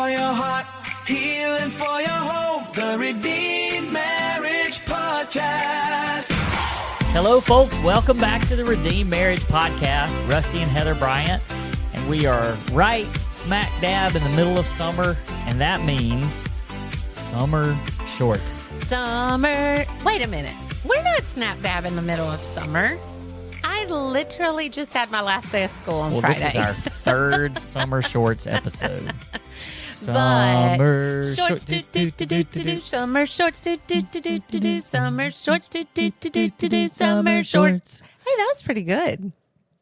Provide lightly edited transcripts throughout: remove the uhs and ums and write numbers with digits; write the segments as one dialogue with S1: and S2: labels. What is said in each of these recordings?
S1: for your heart, healing for your home. The Redeemed Marriage Podcast.
S2: Hello, folks. Welcome back to the Redeemed Marriage Podcast. Rusty and Heather Bryant. And we are right smack dab in the middle of summer, and that means summer shorts.
S3: Summer. Wait a minute. We're not snap dab in the middle of summer. I literally just had my last day of school on Friday.
S2: This is our third summer shorts episode. Summer
S3: shorts, summer shorts, summer shorts, summer shorts. Hey, that was pretty good.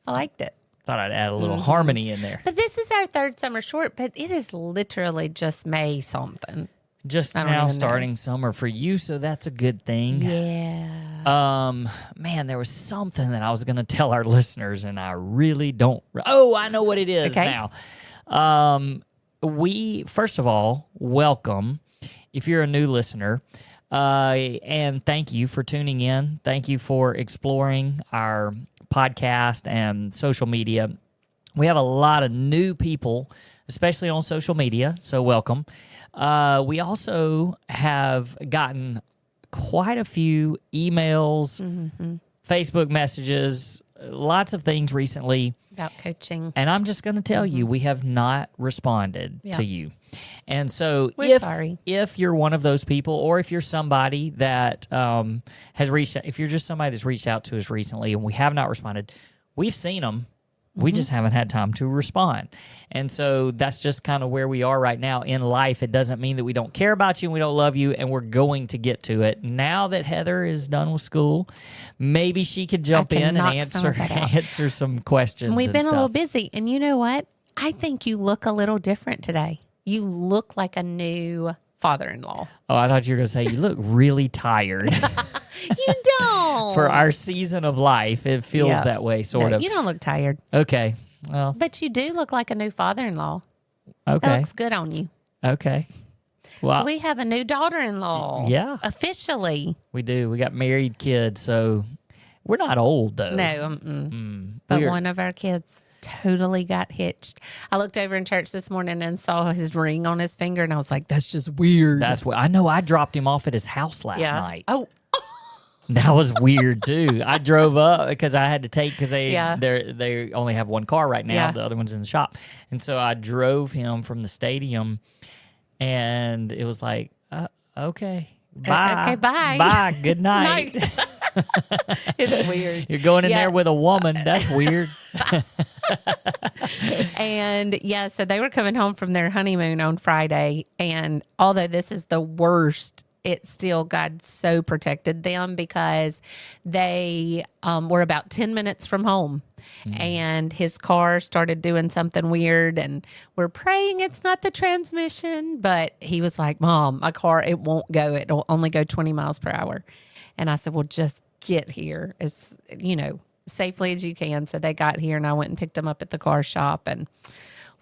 S3: I liked it.
S2: Thought I'd add a little harmony in there.
S3: But this is our third summer short, but it is literally just May something.
S2: Just now starting summer for you, so that's a good thing.
S3: Yeah.
S2: Man, there was something that I was going to tell our listeners, and I really don't. Oh, I know what it is now. We, first of all, welcome if you're a new listener, and thank you for tuning in. Thank you for exploring our podcast and social media. We have a lot of new people, especially on social media, so welcome. We also have gotten quite a few emails, Facebook messages, lots of things recently.
S3: About coaching.
S2: And I'm just going to tell you, we have not responded to you. And so
S3: We're sorry.
S2: If you're one of those people, or if you're somebody that has reached out, if you're just somebody that's reached out to us recently and we have not responded, we've seen them. We just haven't had time to respond. And so that's just kind of where we are right now in life. It doesn't mean that we don't care about you and we don't love you, and we're going to get to it. Now that Heather is done with school, maybe she could jump in and answer some questions.
S3: We've been a little busy. And you know what? I think you look a little different today. You look like a new father-in-law.
S2: Oh, I thought you were going to say you look really tired.
S3: You don't.
S2: For our season of life, it feels that way, sort of.
S3: You don't look tired.
S2: Okay. Well.
S3: But you do look like a new father-in-law.
S2: Okay.
S3: That looks good on you.
S2: Okay. Well,
S3: we have a new daughter-in-law.
S2: Yeah.
S3: Officially.
S2: We do. We got married kids, so we're not old, though.
S3: No. But one of our kids totally got hitched. I looked over in church this morning and saw his ring on his finger, and I was like, that's just weird.
S2: That's what I know. I dropped him off at his house last night.
S3: Oh.
S2: That was weird too. I drove up because I had to take, because they only have one car right now.
S3: Yeah.
S2: The other one's in the shop, and so I drove him from the stadium, and it was like, okay, bye,
S3: okay, bye,
S2: bye, good night.
S3: It's weird.
S2: You're going in there with a woman. That's weird.
S3: And so they were coming home from their honeymoon on Friday, and although this is the worst, it still, God so protected them, because they were about 10 minutes from home, and his car started doing something weird, and we're praying it's not the transmission, but he was like, Mom, my car, it won't go. It'll only go 20 miles per hour. And I said, well, just get here as, safely as you can. So they got here, and I went and picked them up at the car shop, and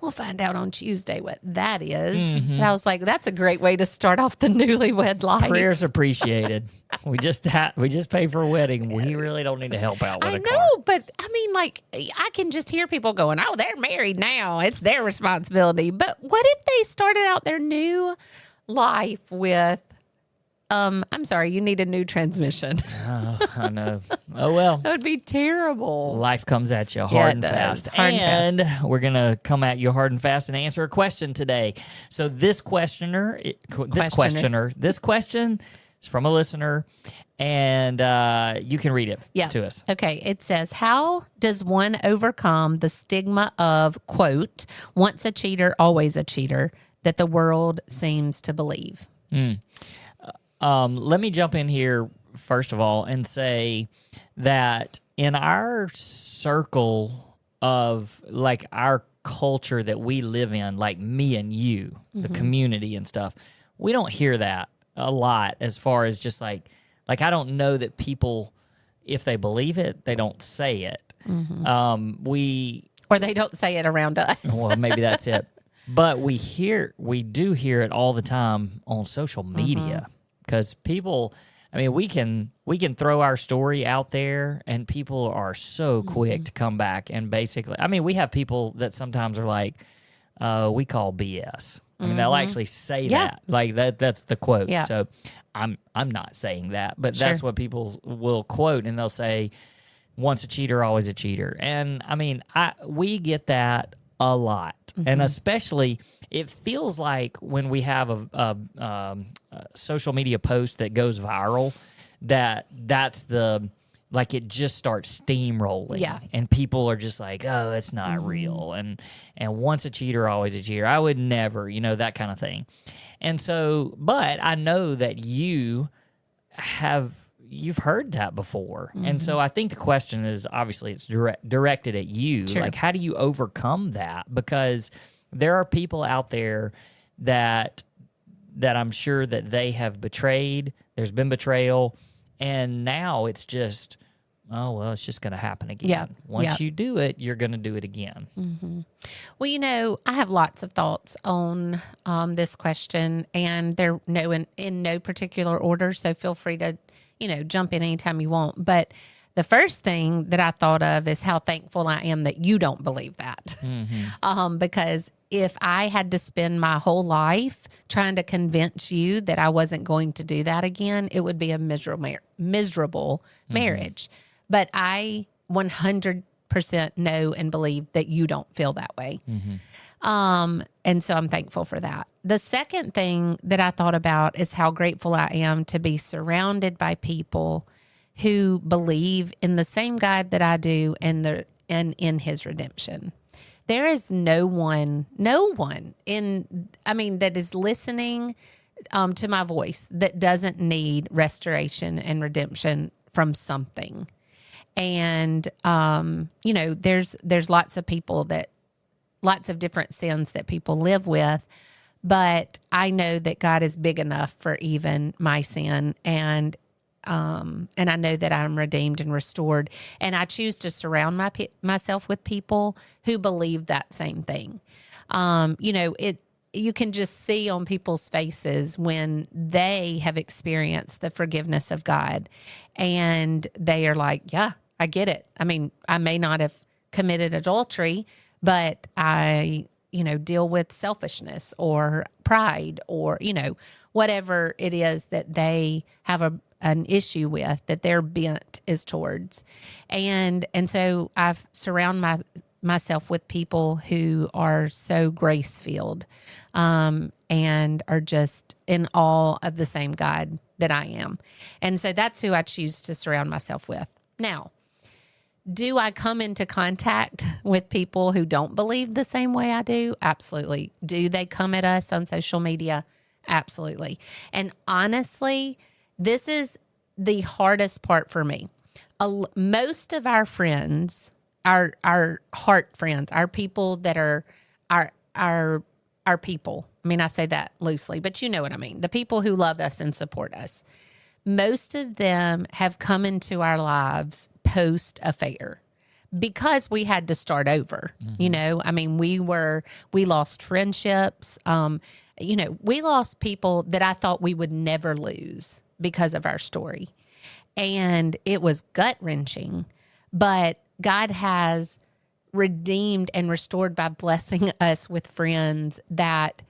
S3: we'll find out on Tuesday what that is. And I was like, that's a great way to start off the newlywed life.
S2: Prayers appreciated. We just pay for a wedding. We really don't need to help out with a car.
S3: I know, but I mean, like, I can just hear people going, oh, they're married now. It's their responsibility. But what if they started out their new life with, I'm sorry, you need a new transmission.
S2: I know. Oh, well.
S3: That would be terrible.
S2: Life comes at you hard and fast.
S3: Hard and fast.
S2: We're going to come at you hard and fast and answer a question today. So this question is from a listener, and you can read it to us.
S3: Okay. It says, how does one overcome the stigma of, quote, once a cheater, always a cheater, that the world seems to believe?
S2: Let me jump in here, first of all, and say that in our circle of, like, our culture that we live in, like me and you, the community and stuff, we don't hear that a lot, as far as just like I don't know that people, if they believe it, they don't say it.
S3: Or they don't say it around us.
S2: Well, maybe that's it. But we do hear it all the time on social media, because people, I mean, we can throw our story out there, and people are so quick to come back and basically, I mean, we have people that sometimes are like, we call BS. I mean, they'll actually say
S3: Yeah.
S2: that. Like that's the quote.
S3: Yeah.
S2: So I'm not saying that, but that's what people will quote, and they'll say, once a cheater, always a cheater. And I mean, we get that a lot. And especially, it feels like when we have a social media post that goes viral, that's like it just starts steamrolling.
S3: Yeah.
S2: And people are just like, oh, it's not real. And once a cheater, always a cheater. I would never, that kind of thing. And so, but I know that you've heard that before. And so I think the question is, obviously it's directed at you.
S3: Sure.
S2: Like, how do you overcome that? Because there are people out there that I'm sure that they have betrayed. There's been betrayal. And now it's just, oh, well, it's just going to happen again.
S3: Yeah.
S2: Once you do it, you're going to do it again.
S3: Well, I have lots of thoughts on this question, and they're in no particular order. So feel free to, jump in anytime you want. But the first thing that I thought of is how thankful I am that you don't believe that. Because if I had to spend my whole life trying to convince you that I wasn't going to do that again, it would be a miserable marriage. But I 100% know and believe that you don't feel that way. And so I'm thankful for that. The second thing that I thought about is how grateful I am to be surrounded by people who believe in the same God that I do and in his redemption. There is no one that is listening to my voice that doesn't need restoration and redemption from something. And, there's lots of people lots of different sins that people live with, but I know that God is big enough for even my sin. And I know that I'm redeemed and restored. And I choose to surround myself with people who believe that same thing. You can just see on people's faces when they have experienced the forgiveness of God, and they are like, yeah, I get it. I mean, I may not have committed adultery, but I, deal with selfishness or pride or, whatever it is that they have an issue with, that their bent is towards. And so I've surrounded myself with people who are so grace-filled and are just in awe of the same God that I am. And so that's who I choose to surround myself with. Now, do I come into contact with people who don't believe the same way I do? Absolutely. Do they come at us on social media? Absolutely. And honestly, this is the hardest part for me. Most of our friends, our heart friends, our people that are our people. I mean, I say that loosely, but you know what I mean. The people who love us and support us. Most of them have come into our lives post-affair because we had to start over. I mean, we lost friendships. We lost people that I thought we would never lose because of our story. And it was gut-wrenching, but God has redeemed and restored by blessing us with friends that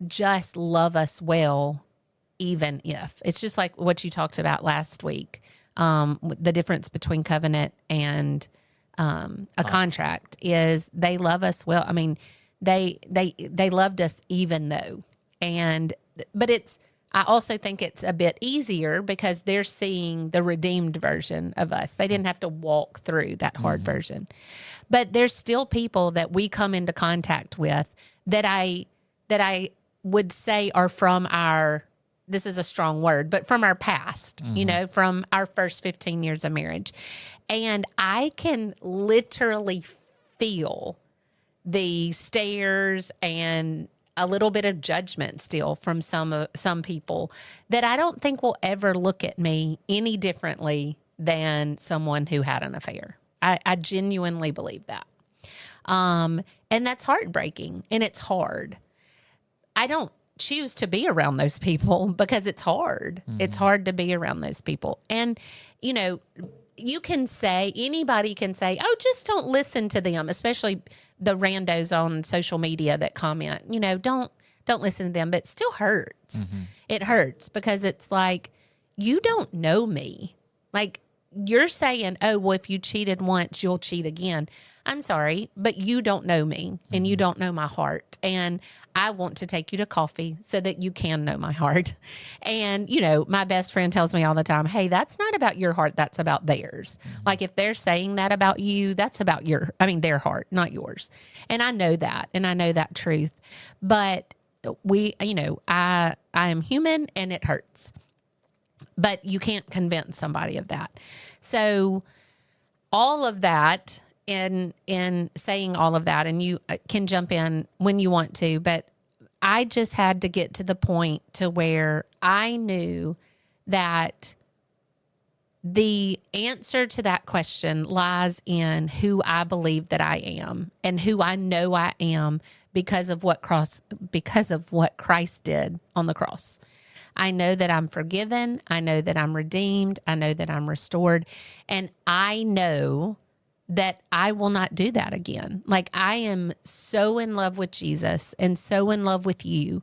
S3: just love us well, even if. It's just like what you talked about last week, the difference between covenant and a contract is they love us well. I mean, they loved us even though. But I also think it's a bit easier because they're seeing the redeemed version of us. They didn't have to walk through that hard version. But there's still people that we come into contact with that I would say are from this is a strong word, but from our past, from our first 15 years of marriage. And I can literally feel the stares and a little bit of judgment still from some people that I don't think will ever look at me any differently than someone who had an affair. I genuinely believe that. And that's heartbreaking and it's hard. I don't choose to be around those people because it's hard. It's hard to be around those people. And, anybody can say, oh, just don't listen to them, especially the randos on social media that comment, don't don't listen to them, but it still hurts. It hurts because it's like, you don't know me. Like, you're saying, oh, well, if you cheated once, you'll cheat again. I'm sorry, but you don't know me and you don't know my heart. And I want to take you to coffee so that you can know my heart. And, you know, my best friend tells me all the time, hey, that's not about your heart. That's about theirs. Like, if they're saying that about you, that's about their heart, not yours. And I know that. And I know that truth. But I am human and it hurts. But you can't convince somebody of that. So all of that, in saying all of that, and you can jump in when you want to, but I just had to get to the point to where I knew that the answer to that question lies in who I believe that I am and who I know I am because of what Christ did on the cross. I know that I'm forgiven. I know that I'm redeemed. I know that I'm restored. And I know that I will not do that again. Like, I am so in love with Jesus and so in love with you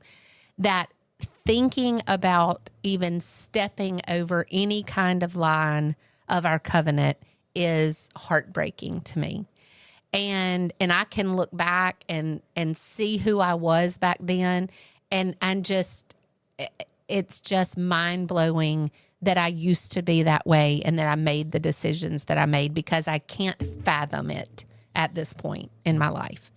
S3: that thinking about even stepping over any kind of line of our covenant is heartbreaking to me. And I can look back and see who I was back then. And it's just mind-blowing that I used to be that way and that I made the decisions that I made, because I can't fathom it at this point in my life.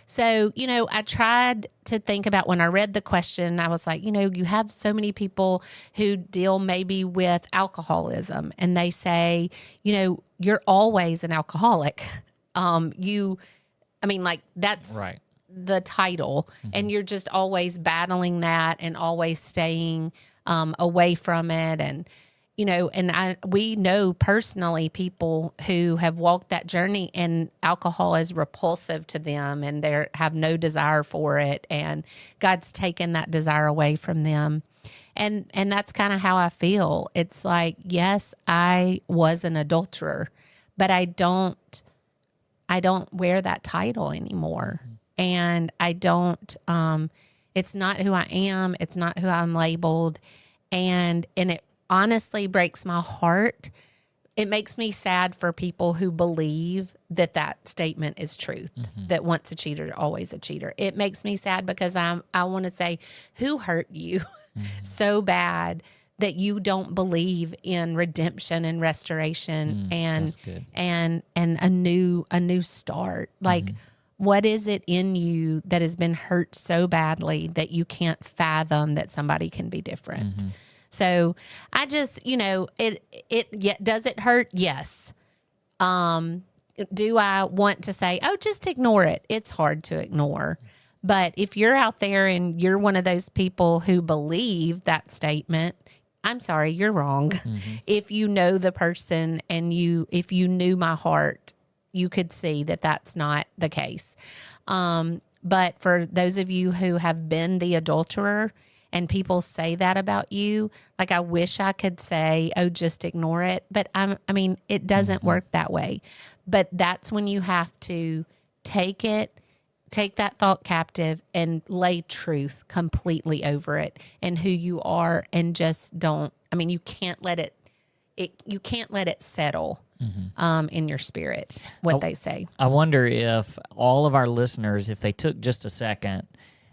S3: So, I tried to think about, when I read the question, I was like, you have so many people who deal maybe with alcoholism, and they say, you're always an alcoholic. That's right. The title, and you're just always battling that and always staying away from it. And, we know personally people who have walked that journey and alcohol is repulsive to them and they have no desire for it. And God's taken that desire away from them. And that's kind of how I feel. It's like, yes, I was an adulterer, but I don't wear that title anymore. And I don't, it's not who I am. It's not who I'm labeled. And it honestly breaks my heart. It makes me sad for people who believe that statement is truth, that once a cheater, always a cheater. It makes me sad because I want to say, who hurt you so bad that you don't believe in redemption and restoration and a new start? Like, what is it in you that has been hurt so badly that you can't fathom that somebody can be different? So I just, does it hurt? Yes. Do I want to say, oh, just ignore it? It's hard to ignore. But if you're out there and you're one of those people who believe that statement, I'm sorry, you're wrong. If you know the person and if you knew my heart, you could see that that's not the case. But for those of you who have been the adulterer and people say that about you, like, I wish I could say, oh, just ignore it. But it doesn't work that way. But that's when you have to take that thought captive and lay truth completely over it and who you are, and just don't, you can't let it settle in your spirit, what they say.
S2: I wonder if all of our listeners, if they took just a second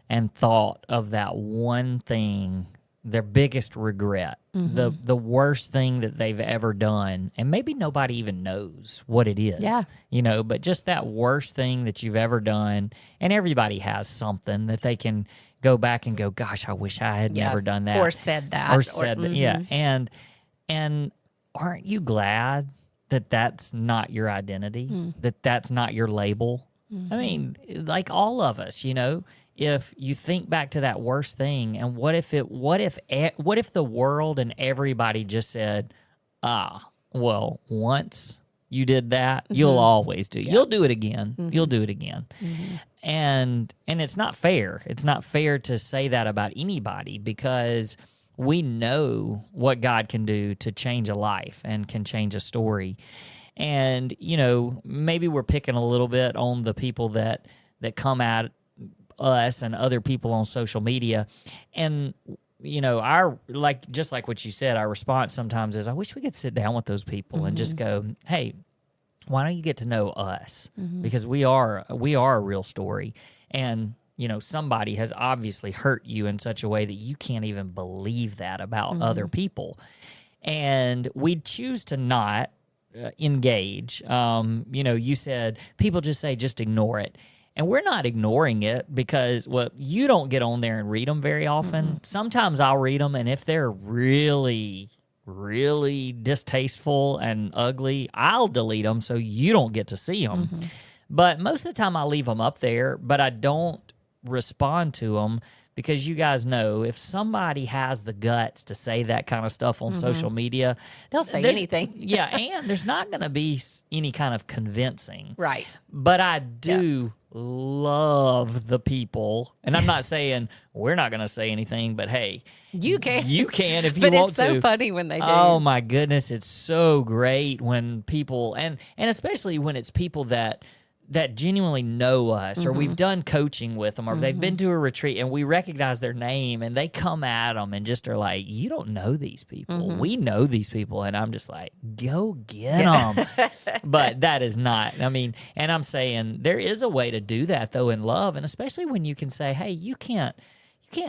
S2: and thought of that one thing, their biggest regret, the worst thing that they've ever done, and maybe nobody even knows what it is, but just that worst thing that you've ever done, and everybody has something that they can go back and go, gosh, I wish I had never done that.
S3: Or said that.
S2: And aren't you glad that that's not your identity, that that's not your label? Like all of us, if you think back to that worst thing, and what if the world and everybody just said, well, once you did that, you'll always do. You'll do it again. You'll do it again. And it's not fair. It's not fair to say that about anybody, because we know what God can do to change a life and can change a story. And, maybe we're picking a little bit on the people that come at us and other people on social media. And our just like what you said, our response sometimes is, I wish we could sit down with those people and just go, hey, why don't you get to know us? Because we are a real story. And somebody has obviously hurt you in such a way that you can't even believe that about other people. And we choose to not engage. You said people just say, just ignore it. And we're not ignoring it because, well, you don't get on there and read them very often. Sometimes I'll read them, and if they're really, really distasteful and ugly, I'll delete them so you don't get to see them. But most of the time I leave them up there, but I don't respond to them because you guys know if somebody has the guts to say that kind of stuff on social media,
S3: they'll say anything.
S2: Yeah, and there's not going to be any kind of convincing.
S3: Right.
S2: But I do love the people, and I'm not saying we're not going to say anything, but hey,
S3: you can
S2: if you
S3: but
S2: want
S3: it's so
S2: to.
S3: funny when they do.
S2: Oh my goodness, it's so great when people, and especially when it's people that genuinely know us, or we've done coaching with them, or they've been to a retreat and we recognize their name, and they come at them and just are like, you don't know these people. We know these people. And I'm just like, go get them. But that is not, and I'm saying there is a way to do that though in love. And especially when you can say, hey, you can't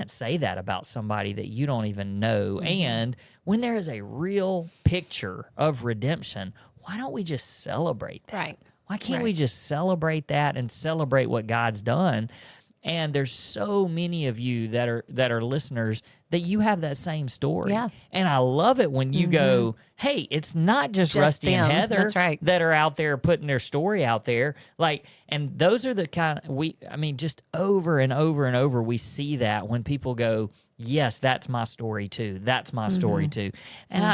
S2: say that about somebody that you don't even know. And when there is a real picture of redemption, why don't we just celebrate that?
S3: Right.
S2: Why can't we just celebrate that and celebrate what God's done? And there's so many of you that are listeners that you have that same story.
S3: Yeah.
S2: And I love it when you go, hey, it's not just Rusty
S3: them.
S2: and Heather
S3: That's right.
S2: that are out there putting their story out there. And those are the kind of, just over and over and over, we see that when people go, yes, that's my story too. That's my story too. And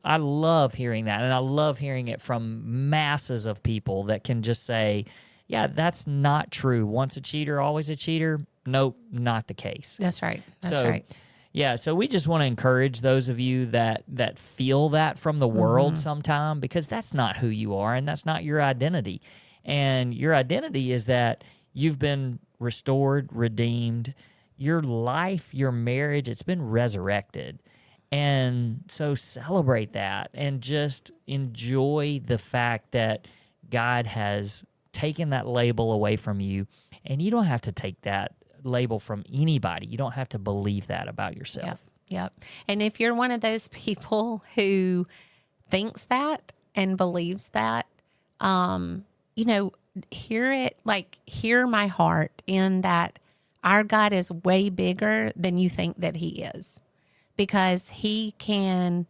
S2: I love hearing that. And I love hearing it from masses of people that can just say, yeah, that's not true. Once a cheater, always a cheater. Nope, not the case.
S3: That's right. That's right.
S2: Yeah, so we just want to encourage those of you that feel that from the world sometime, because that's not who you are and that's not your identity. And your identity is that you've been restored, redeemed. Your life, your marriage, it's been resurrected. And so celebrate that and just enjoy the fact that God has taken that label away from you, and you don't have to take that label from anybody. You don't have to believe that about yourself.
S3: Yep. And if you're one of those people who thinks that and believes that, hear my heart in that our God is way bigger than you think that he is, because he can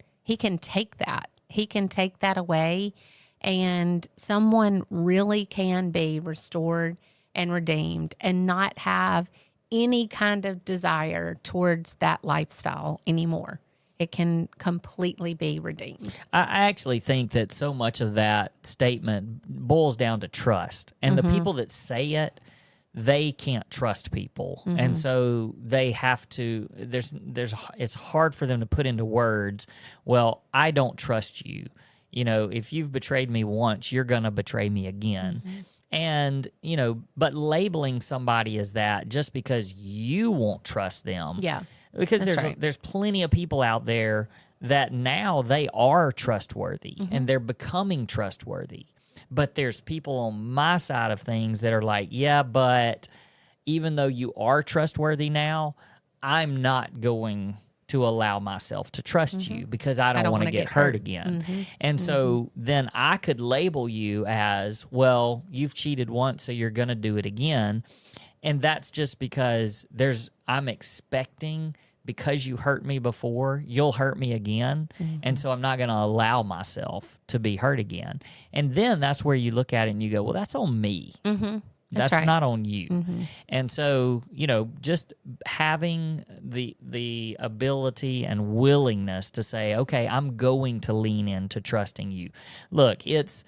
S3: take that. He can take that away, and someone really can be restored and redeemed and not have any kind of desire towards that lifestyle anymore. It can completely be redeemed.
S2: I actually think that so much of that statement boils down to trust. And the people that say it, they can't trust people. And so they have to, it's hard for them to put into words, well, I don't trust you. If you've betrayed me once, you're going to betray me again. And, but labeling somebody as that just because you won't trust them.
S3: Yeah.
S2: Because
S3: That's
S2: there's plenty of people out there that now they are trustworthy and they're becoming trustworthy. But there's people on my side of things that are like, yeah, but even though you are trustworthy now, I'm not going to allow myself to trust you because I don't want to get hurt again. And so then I could label you as, well, you've cheated once, so you're going to do it again. And that's just because I'm expecting, because you hurt me before, you'll hurt me again. And so I'm not going to allow myself to be hurt again. And then that's where you look at it and you go, well, that's on me. That's
S3: right.
S2: not on you. And so, just having the ability and willingness to say, okay, I'm going to lean into trusting you. Look, it's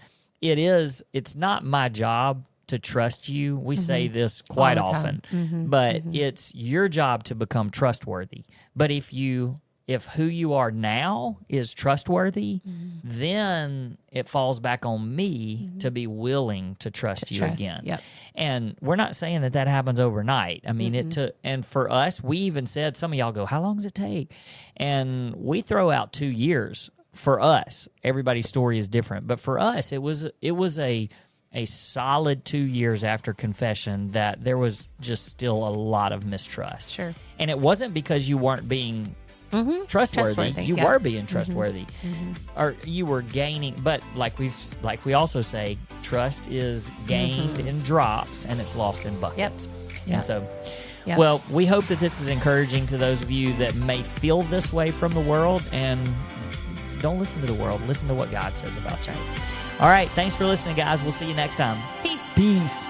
S2: not my job to trust you. We say this quite often, but it's your job to become trustworthy. But if you if who you are now is trustworthy, then it falls back on me to be willing to trust you again.
S3: Yep.
S2: And we're not saying that happens overnight. I mean, and for us, we even said, some of y'all go, how long does it take? And we throw out 2 years for us. Everybody's story is different. But for us, it was a solid 2 years after confession that there was just still a lot of mistrust.
S3: Sure.
S2: And it wasn't because you weren't being trustworthy. You were being trustworthy, or you were gaining. But like we also say, trust is gained in drops and it's lost in buckets.
S3: Yep.
S2: And so, well, we hope that this is encouraging to those of you that may feel this way from the world. And don't listen to the world. Listen to what God says about you. All right. Thanks for listening, guys. We'll see you next time.
S3: Peace.
S2: Peace.